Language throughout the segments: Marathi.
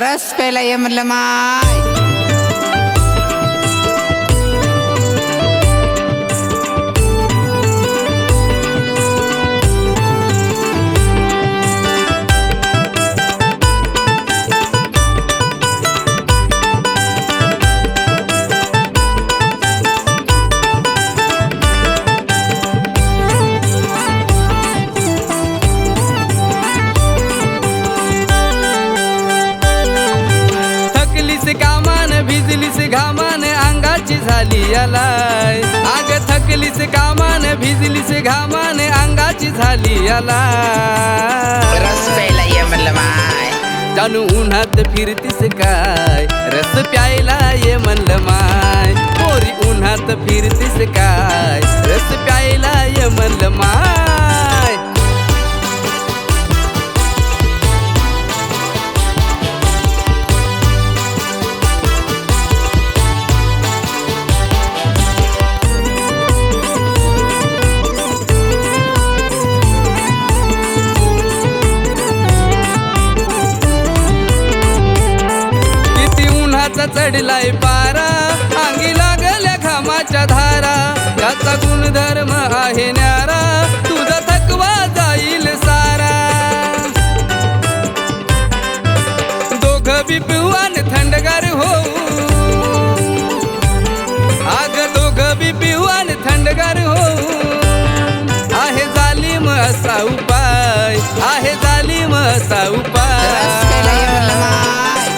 रस प्यायला ये म्हणलं माय. भिजलीस घामाने अंगाची झाली यालाय. आग थकलीस कामाने भिजलीस घामाने अंगाची झाली यालाय. रस प्यायला ये म्हणलं माय. जानू उन्हात फिरतीस काय रस प्यायला ये म्हणलं माय. पोरी उन्हात फिरतीस काय रस प्यायला ये म्हणलं माय. चढलाय पारा अंगी लागल्या घामाच्या धारा. याचा गुणधर्म आहे न्यारा तुझा थकवा जाईल सारा. दोघं बी पिऊन थंडगार होऊ. आग दोघं बी पिऊन थंडगार होऊ. आहे जालीम असा उपाय आहे जालीम असा उपाय.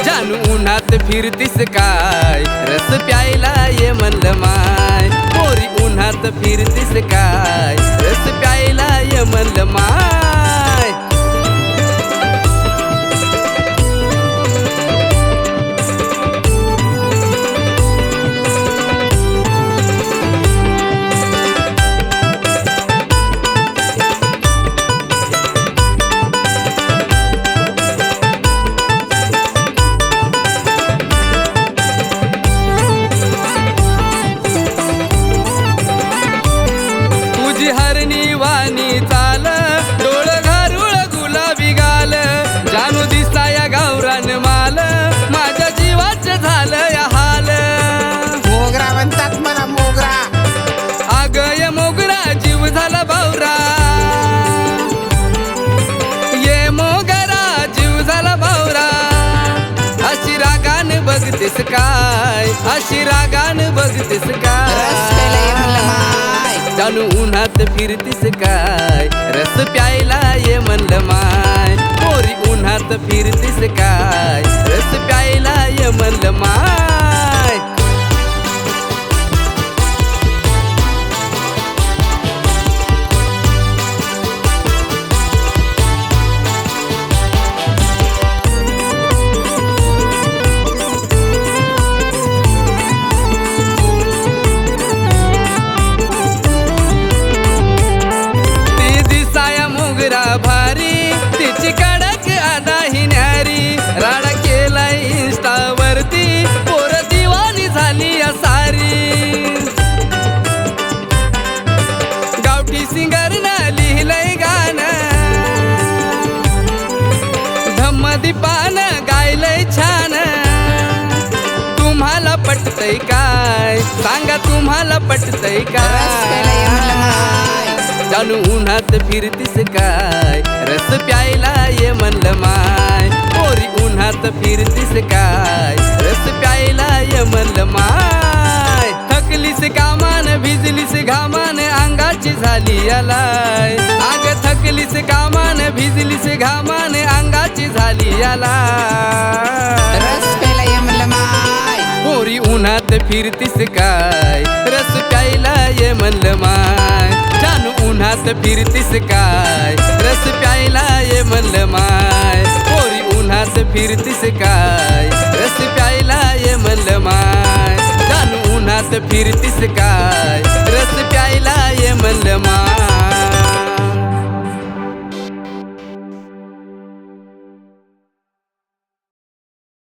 जानू उन्हात फिरतीस काय रस प्यायला ये म्हणलं माय. पोरी उन्हात फिरतीस काय रस प्यायला ये म्हणलं माय. हरणी वाणी चाल डोळ घारुळ गुलाबी गाल. जानू दिसाया गावरान माल माझ्या जीवाचं झालं या हाल. मोगरा म्हणतात मला मोगरा. आग ये मोगरा जीव झाला बावरा. ये मोगरा जीव झाला बावरा. अशी रागान बघतेस काय अशी रागान बघतेस काय. जानू उन्हात फिरतीस काय रस प्यायला ये म्हणलं माय. पोरी उन्हात फिरतीस काय रस प्यायला ये म्हणलं माय. भारी तिची कडक आदा ही न्यारी. राडा केलाय इंस्टावरती पोर दिवानी झाली या सारी. गावठी सिंगरनं लिहिलंय गाणं धम्मदीपानं गायलंय छान. तुम्हाला पटतय काय सांगा तुम्हाला पटतय काय. जानू उन्हात फिरतीस काय रस प्यायला ये म्हणलं माय. पोरी उन्हात फिरतीस काय रस प्यायला ये म्हणलं माय. थकलीस कामाने भिजलीस घामाने अंगाची झाली यालाय. आग थकलीस कामाने भिजलीस घामाने अंगाची झाली यालाय. रस प्यायला ये म्हणलं माय. पोरी उन्हात फिरतीस काय रस प्यायला ये म्हणलं माय. जानू उन्हात फिरतीस काय रस प्यायला ये म्हणलं माय. पोरी उन्हात फिरतीस काय रस प्यायला ये म्हणलं माय. जानू उन्हात फिरतीस काय रस प्यायला ये म्हणलं माय.